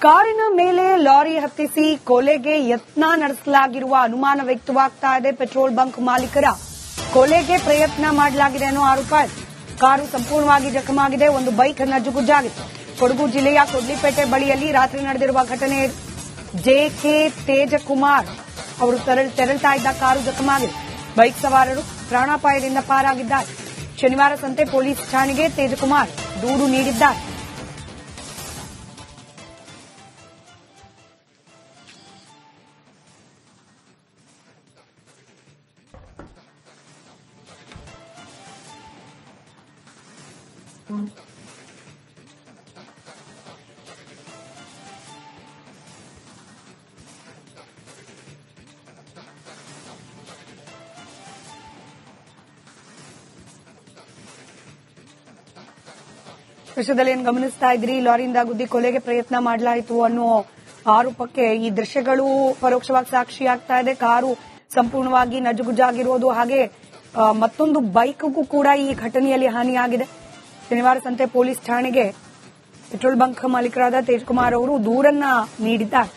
ಕಾರಿನ ಮೇಲೆ ಲಾರಿ ಹತ್ತಿಸಿ ಕೊಲೆಗೆ ಯತ್ನ ನಡೆಸಲಾಗಿರುವ ಅನುಮಾನ ವ್ಯಕ್ತವಾಗ್ತಾ ಇದೆ. ಪೆಟ್ರೋಲ್ ಬಂಕ್ ಮಾಲೀಕರ ಕೊಲೆಗೆ ಪ್ರಯತ್ನ ಮಾಡಲಾಗಿದೆ ಅನ್ನೋ ಆರೋಪ ಇದೆ. ಕಾರು ಸಂಪೂರ್ಣವಾಗಿ ಜಖಮಾಗಿದೆ. ಒಂದು ಬೈಕ್ ನಜ್ಜುಗುಜ್ಜಾಗಿದೆ. ಕೊಡಗು ಜಿಲ್ಲೆಯ ಕೊಡ್ಲಿಪೇಟೆ ಬಳಿಯಲ್ಲಿ ರಾತ್ರಿ ನಡೆದಿರುವ ಘಟನೆ. ಜೆಕೆ ತೇಜಕುಮಾರ್ ಅವರು ತೆರಳ್ತಾ ಇದ್ದ ಕಾರು ಜಖಮಾಗಿದೆ. ಬೈಕ್ ಸವಾರರು ಪ್ರಾಣಾಪಾಯದಿಂದ ಪಾರಾಗಿದ್ದಾರೆ. ಶನಿವಾರ ಸಂತೆ ಪೊಲೀಸ್ ಠಾಣೆಗೆ ತೇಜಕುಮಾರ್ ದೂರು ನೀಡಿದ್ದಾರೆ. ವಿಷಯದಲ್ಲಿ ಏನು ಗಮನಿಸ್ತಾ ಇದ್ರಿ, ಲಾರಿಯಿಂದ ಗುದ್ದಿ ಕೊಲೆಗೆ ಪ್ರಯತ್ನ ಮಾಡಲಾಯಿತು ಅನ್ನೋ ಆರೋಪಕ್ಕೆ ಈ ದೃಶ್ಯಗಳು ಪರೋಕ್ಷವಾಗಿ ಸಾಕ್ಷಿಯಾಗ್ತಾ ಇದೆ. ಕಾರು ಸಂಪೂರ್ಣವಾಗಿ ನಜ್ಜುಗುಜ್ಜಾಗಿರೋದು, ಹಾಗೆ ಮತ್ತೊಂದು ಬೈಕ್ಗೂ ಕೂಡ ಈ ಘಟನೆಯಲ್ಲಿ ಹಾನಿಯಾಗಿದೆ. ಶನಿವಾರ ಸಂತೆ ಪೊಲೀಸ್ ಠಾಣೆಗೆ ಪೆಟ್ರೋಲ್ ಬಂಕ್ ಮಾಲೀಕರಾದ ತೇಜಕುಮಾರ್ ಅವರು ದೂರನ್ನ ನೀಡಿದ್ದಾರೆ.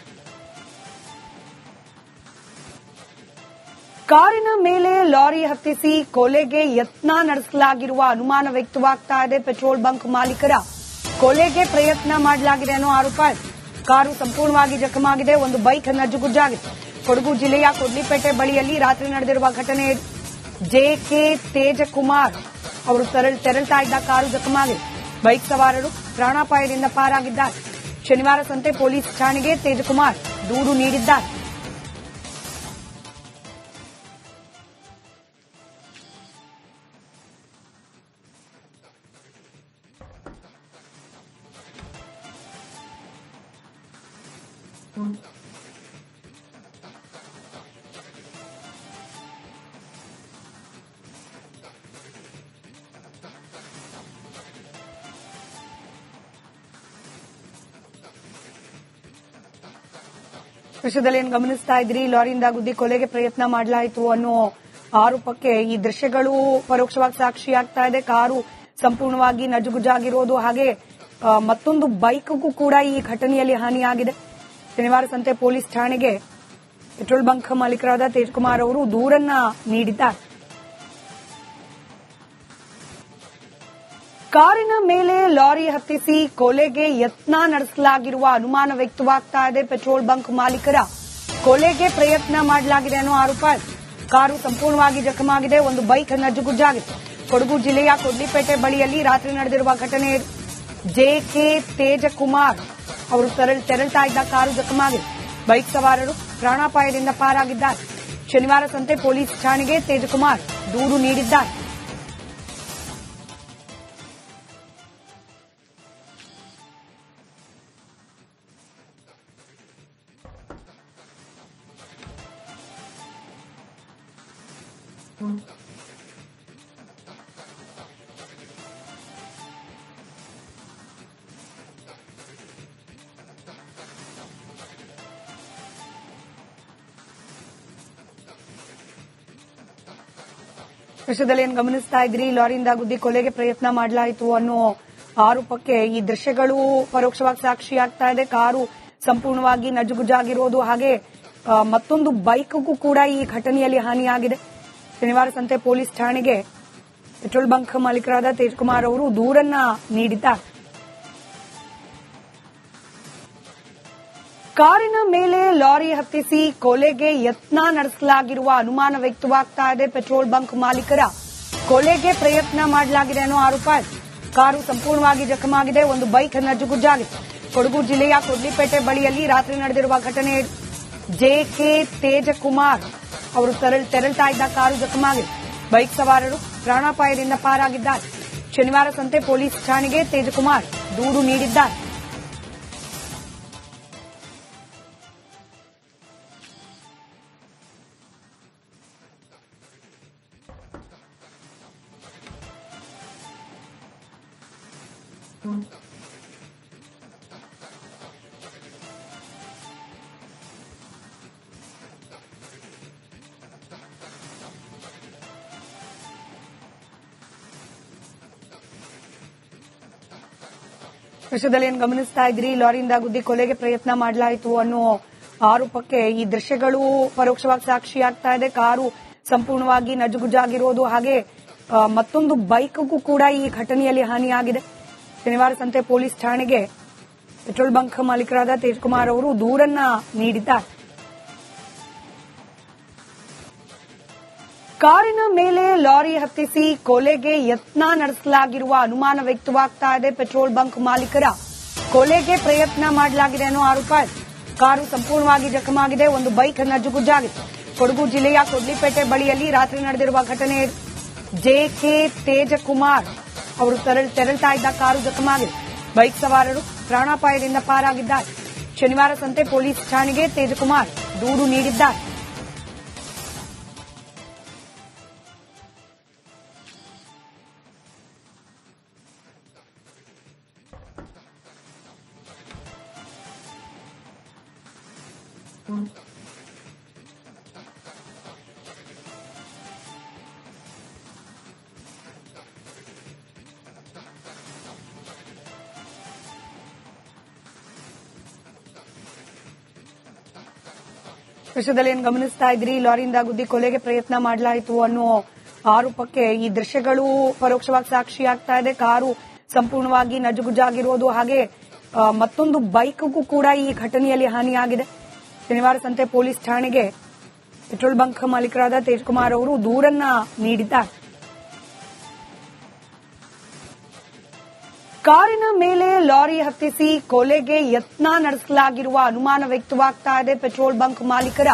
ಕಾರಿನ ಮೇಲೆ ಲಾರಿ ಹತ್ತಿಸಿ ಕೊಲೆಗೆ ಯತ್ನ ನಡೆಸಲಾಗಿರುವ ಅನುಮಾನ ವ್ಯಕ್ತವಾಗ್ತಾ ಇದೆ. ಪೆಟ್ರೋಲ್ ಬಂಕ್ ಮಾಲೀಕರ ಕೊಲೆಗೆ ಪ್ರಯತ್ನ ಮಾಡಲಾಗಿದೆ ಅನ್ನೋ ಆರೋಪ ಇದೆ. ಕಾರು ಸಂಪೂರ್ಣವಾಗಿ ಜಖಮಾಗಿದೆ. ಒಂದು ಬೈಕ್ ನಜ್ಜುಗುಜ್ಜಾಗಿದೆ. ಕೊಡಗು ಜಿಲ್ಲೆಯ ಕೊಡ್ಲಿಪೇಟೆ ಬಳಿಯಲ್ಲಿ ರಾತ್ರಿ ನಡೆದಿರುವ ಘಟನೆ. ಜೆಕೆ ತೇಜಕುಮಾರ್ ಅವರು ತೆರಳ್ತಾ ಇದ್ದ ಕಾರು ಜಖಮಾಗಿದೆ. ಬೈಕ್ ಸವಾರರು ಪ್ರಾಣಾಪಾಯದಿಂದ ಪಾರಾಗಿದ್ದಾರೆ. ಶನಿವಾರ ಸಂತೆ ಪೊಲೀಸ್ ಠಾಣೆಗೆ ತೇಜಕುಮಾರ್ ದೂರು ನೀಡಿದ್ದಾರೆ. ವಿಷಯದಲ್ಲಿ ಏನು ಗಮನಿಸ್ತಾ ಇದ್ರಿ, ಲಾರಿಯಿಂದ ಗುದ್ದಿ ಕೊಲೆಗೆ ಪ್ರಯತ್ನ ಮಾಡಲಾಯಿತು ಅನ್ನೋ ಆರೋಪಕ್ಕೆ ಈ ದೃಶ್ಯಗಳು ಪರೋಕ್ಷವಾಗಿ ಸಾಕ್ಷಿಯಾಗ್ತಾ ಇದೆ. ಕಾರು ಸಂಪೂರ್ಣವಾಗಿ ನಜ್ಜುಗುಜ್ಜಾಗಿರೋದು, ಹಾಗೆ ಮತ್ತೊಂದು ಬೈಕ್ಗೂ ಕೂಡ ಈ ಘಟನೆಯಲ್ಲಿ ಹಾನಿಯಾಗಿದೆ. ಶನಿವಾರ ಸಂತೆ ಪೊಲೀಸ್ ಠಾಣೆಗೆ ಪೆಟ್ರೋಲ್ ಬಂಕ್ ಮಾಲೀಕರಾದ ತೇಜಕುಮಾರ್ ಅವರು ದೂರನ್ನ ನೀಡಿದ್ದಾರೆ. ಕಾರಿನ ಮೇಲೆ ಲಾರಿ ಹತ್ತಿಸಿ ಕೊಲೆಗೆ ಯತ್ನ ನಡೆಸಲಾಗಿರುವ ಅನುಮಾನ ವ್ಯಕ್ತವಾಗ್ತಾ ಇದೆ. ಪೆಟ್ರೋಲ್ ಬಂಕ್ ಮಾಲೀಕರ ಕೊಲೆಗೆ ಪ್ರಯತ್ನ ಮಾಡಲಾಗಿದೆ ಅನ್ನೋ ಆರೋಪ ಇದೆ. ಕಾರು ಸಂಪೂರ್ಣವಾಗಿ ಜಖಮಾಗಿದೆ. ಒಂದು ಬೈಕ್ ನಜ್ಜುಗುಜ್ಜಾಗಿದೆ. ಕೊಡಗು ಜಿಲ್ಲೆಯ ಕೊಡ್ಲಿಪೇಟೆ ಬಳಿಯಲ್ಲಿ ರಾತ್ರಿ ನಡೆದಿರುವ ಘಟನೆ. ಜೆಕೆ ತೇಜಕುಮಾರ್ ಅವರು ತೆರಳ್ತಾ ಇದ್ದ ಕಾರು ಜಖಮಾಗಿದೆ. ಬೈಕ್ ಸವಾರರು ಪ್ರಾಣಾಪಾಯದಿಂದ ಪಾರಾಗಿದ್ದಾರೆ. ಶನಿವಾರ ಸಂತೆ ಪೊಲೀಸ್ ಠಾಣೆಗೆ ತೇಜಕುಮಾರ್ ದೂರು ನೀಡಿದ್ದಾರೆ. ವಿಷಯದಲ್ಲಿ ಏನು ಗಮನಿಸ್ತಾ ಇದ್ರಿ, ಲಾರಿಯಿಂದ ಗುದ್ದಿ ಕೊಲೆಗೆ ಪ್ರಯತ್ನ ಮಾಡಲಾಯಿತು ಅನ್ನೋ ಆರೋಪಕ್ಕೆ ಈ ದೃಶ್ಯಗಳು ಪರೋಕ್ಷವಾಗಿ ಸಾಕ್ಷಿಯಾಗ್ತಾ ಇದೆ. ಕಾರು ಸಂಪೂರ್ಣವಾಗಿ ನಜ್ಜುಗುಜ್ಜಾಗಿರೋದು, ಹಾಗೆ ಮತ್ತೊಂದು ಬೈಕ್ಗೂ ಕೂಡ ಈ ಘಟನೆಯಲ್ಲಿ ಹಾನಿಯಾಗಿದೆ. ಶನಿವಾರ ಸಂತೆ ಪೊಲೀಸ್ ಠಾಣೆಗೆ ಪೆಟ್ರೋಲ್ ಬಂಕ್ ಮಾಲೀಕರಾದ ತೇಜಕುಮಾರ್ ಅವರು ದೂರನ್ನ ನೀಡಿದ್ದಾರೆ. ಕಾರಿನ ಮೇಲೆ ಲಾರಿ ಹತ್ತಿಸಿ ಕೊಲೆಗೆ ಯತ್ನ ನಡೆಸಲಾಗಿರುವ ಅನುಮಾನ ವ್ಯಕ್ತವಾಗ್ತಾ ಇದೆ. ಪೆಟ್ರೋಲ್ ಬಂಕ್ ಮಾಲೀಕರ ಕೊಲೆಗೆ ಪ್ರಯತ್ನ ಮಾಡಲಾಗಿದೆ ಅನ್ನೋ ಆರೋಪ ಇದೆ. ಕಾರು ಸಂಪೂರ್ಣವಾಗಿ ಜಖಮಾಗಿದೆ. ಒಂದು ಬೈಕ್ ನಜ್ಜುಗುಜ್ಜಾಗಿದೆ. ಕೊಡಗು ಜಿಲ್ಲೆಯ ಕೊಡ್ಲಿಪೇಟೆ ಬಳಿಯಲ್ಲಿ ರಾತ್ರಿ ನಡೆದಿರುವ ಘಟನೆ. ಜೆಕೆ ತೇಜಕುಮಾರ್ ಅವರು ತೆರಳ್ತಾ ಇದ್ದ ಕಾರು ಜಖಮಾಗಿದೆ. ಬೈಕ್ ಸವಾರರು ಪ್ರಾಣಾಪಾಯದಿಂದ ಪಾರಾಗಿದ್ದಾರೆ. ಶನಿವಾರ ಸಂತೆ ಪೊಲೀಸ್ ಠಾಣೆಗೆ ತೇಜಕುಮಾರ್ ದೂರು ನೀಡಿದ್ದಾರೆ. ವಿಷಯದಲ್ಲಿ ಏನು ಗಮನಿಸ್ತಾ ಇದ್ರಿ, ಲಾರಿಯಿಂದ ಗುದ್ದಿ ಕೊಲೆಗೆ ಪ್ರಯತ್ನ ಮಾಡಲಾಯಿತು ಅನ್ನೋ ಆರೋಪಕ್ಕೆ ಈ ದೃಶ್ಯಗಳು ಪರೋಕ್ಷವಾಗಿ ಸಾಕ್ಷಿಯಾಗ್ತಾ ಇದೆ. ಕಾರು ಸಂಪೂರ್ಣವಾಗಿ ನಜ್ಜುಗುಜ್ಜಾಗಿರೋದು, ಹಾಗೆ ಮತ್ತೊಂದು ಬೈಕ್ಗೂ ಕೂಡ ಈ ಘಟನೆಯಲ್ಲಿ ಹಾನಿಯಾಗಿದೆ. ಶನಿವಾರ ಸಂತೆ ಪೊಲೀಸ್ ಠಾಣೆಗೆ ಪೆಟ್ರೋಲ್ ಬಂಕ್ ಮಾಲೀಕರಾದ ತೇಜಕುಮಾರ್ ಅವರು ದೂರನ್ನ ನೀಡಿದ್ದಾರೆ. ಕಾರಿನ ಮೇಲೆ ಲಾರಿ ಹತ್ತಿಸಿ ಕೊಲೆಗೆ ಯತ್ನ ನಡೆಸಲಾಗಿರುವ ಅನುಮಾನ ವ್ಯಕ್ತವಾಗ್ತಾ ಇದೆ. ಪೆಟ್ರೋಲ್ ಬಂಕ್ ಮಾಲೀಕರ ಕೊಲೆಗೆ ಪ್ರಯತ್ನ ಮಾಡಲಾಗಿದೆ ಅನ್ನೋ ಆರೋಪ ಇದೆ. ಕಾರು ಸಂಪೂರ್ಣವಾಗಿ ಜಖಮಾಗಿದೆ, ಒಂದು ಬೈಕ್ ನಜ್ಜುಗುಜ್ಜಾಗಿದೆ. ಕೊಡಗು ಜಿಲ್ಲೆಯ ಕೊಡ್ಲಿಪೇಟೆ ಬಳಿಯಲ್ಲಿ ರಾತ್ರಿ ನಡೆದಿರುವ ಘಟನೆ. ಜೆಕೆ ತೇಜಕುಮಾರ್ ಅವರು ತೆರಳ್ತಾ ಇದ್ದ ಕಾರು ಜಖಮಾಗಿದೆ. ಬೈಕ್ ಸವಾರರು ಪ್ರಾಣಾಪಾಯದಿಂದ ಪಾರಾಗಿದ್ದಾರೆ. ಶನಿವಾರ ಸಂತೆ ಪೊಲೀಸ್ ಠಾಣೆಗೆ ತೇಜಕುಮಾರ್ ದೂರು ನೀಡಿದ್ದಾರೆ. ವಿಷಯದಲ್ಲಿ ಏನು ಗಮನಿಸ್ತಾ ಇದ್ರಿ, ಲಾರಿಯಿಂದ ಗುದ್ದಿ ಕೊಲೆಗೆ ಪ್ರಯತ್ನ ಮಾಡಲಾಯಿತು ಅನ್ನೋ ಆರೋಪಕ್ಕೆ ಈ ದೃಶ್ಯಗಳು ಪರೋಕ್ಷವಾಗಿ ಸಾಕ್ಷಿಯಾಗ್ತಾ ಇದೆ. ಕಾರು ಸಂಪೂರ್ಣವಾಗಿ ನಜ್ಜುಗುಜ್ಜಾಗಿರೋದು, ಹಾಗೆ ಮತ್ತೊಂದು ಬೈಕ್ಗೂ ಕೂಡ ಈ ಘಟನೆಯಲ್ಲಿ ಹಾನಿಯಾಗಿದೆ. ಶನಿವಾರ ಸಂತೆ ಪೊಲೀಸ್ ಠಾಣೆಗೆ ಪೆಟ್ರೋಲ್ ಬಂಕ್ ಮಾಲೀಕರಾದ ತೇಜಕುಮಾರ್ ಅವರು ದೂರನ್ನ ನೀಡಿದ್ದಾರೆ. ಕಾರಿನ ಮೇಲೆ ಲಾರಿ ಹತ್ತಿಸಿ ಕೊಲೆಗೆ ಯತ್ನ ನಡೆಸಲಾಗಿರುವ ಅನುಮಾನ ವ್ಯಕ್ತವಾಗ್ತಾ ಇದೆ. ಪೆಟ್ರೋಲ್ ಬಂಕ್ ಮಾಲೀಕರ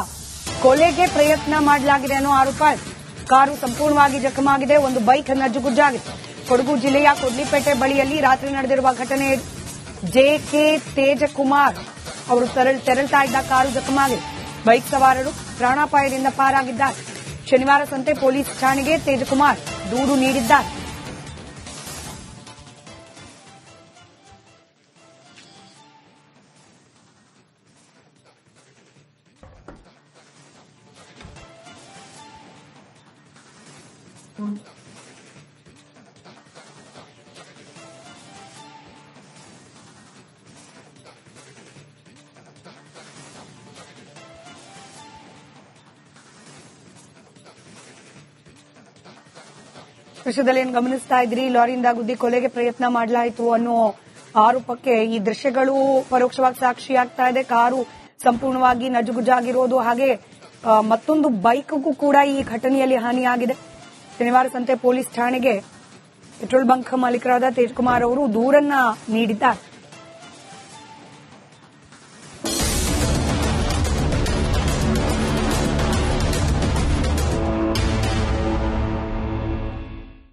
ಕೊಲೆಗೆ ಪ್ರಯತ್ನ ಮಾಡಲಾಗಿದೆ ಅನ್ನೋ ಆರೋಪ ಇದೆ. ಕಾರು ಸಂಪೂರ್ಣವಾಗಿ ಜಖಮಾಗಿದೆ, ಒಂದು ಬೈಕ್ ನಜ್ಜುಗುಜ್ಜಾಗಿದೆ. ಕೊಡಗು ಜಿಲ್ಲೆಯ ಕೊಡ್ಲಿಪೇಟೆ ಬಳಿಯಲ್ಲಿ ರಾತ್ರಿ ನಡೆದಿರುವ ಘಟನೆ. ಜೆಕೆ ತೇಜಕುಮಾರ್ ಅವರು ತೆರಳ್ತಾ ಇದ್ದ ಕಾರು ಜಖಮಾಗಿದೆ. ಬೈಕ್ ಸವಾರರು ಪ್ರಾಣಾಪಾಯದಿಂದ ಪಾರಾಗಿದ್ದಾರೆ. ಶನಿವಾರ ಸಂತೆ ಪೊಲೀಸ್ ಠಾಣೆಗೆ ತೇಜಕುಮಾರ್ ದೂರು ನೀಡಿದ್ದಾರೆ. ವಿಷಯದಲ್ಲಿ ಏನು ಗಮನಿಸ್ತಾ ಇದ್ರಿ, ಲಾರಿಯಿಂದ ಗುದ್ದಿ ಕೊಲೆಗೆ ಪ್ರಯತ್ನ ಮಾಡಲಾಯಿತು ಅನ್ನೋ ಆರೋಪಕ್ಕೆ ಈ ದೃಶ್ಯಗಳು ಪರೋಕ್ಷವಾಗಿ ಸಾಕ್ಷಿಯಾಗ್ತಾ ಇದೆ. ಕಾರು ಸಂಪೂರ್ಣವಾಗಿ ನಜ್ಜುಗುಜ್ಜಾಗಿರೋದು, ಹಾಗೆ ಮತ್ತೊಂದು ಬೈಕ್ಗೂ ಕೂಡ ಈ ಘಟನೆಯಲ್ಲಿ ಹಾನಿಯಾಗಿದೆ. ಶನಿವಾರ ಸಂತೆ ಪೊಲೀಸ್ ಠಾಣೆಗೆ ಪೆಟ್ರೋಲ್ ಬಂಕ್ ಮಾಲೀಕರಾದ ತೇಜಕುಮಾರ್ ಅವರು ದೂರನ್ನ ನೀಡಿದ್ದಾರೆ.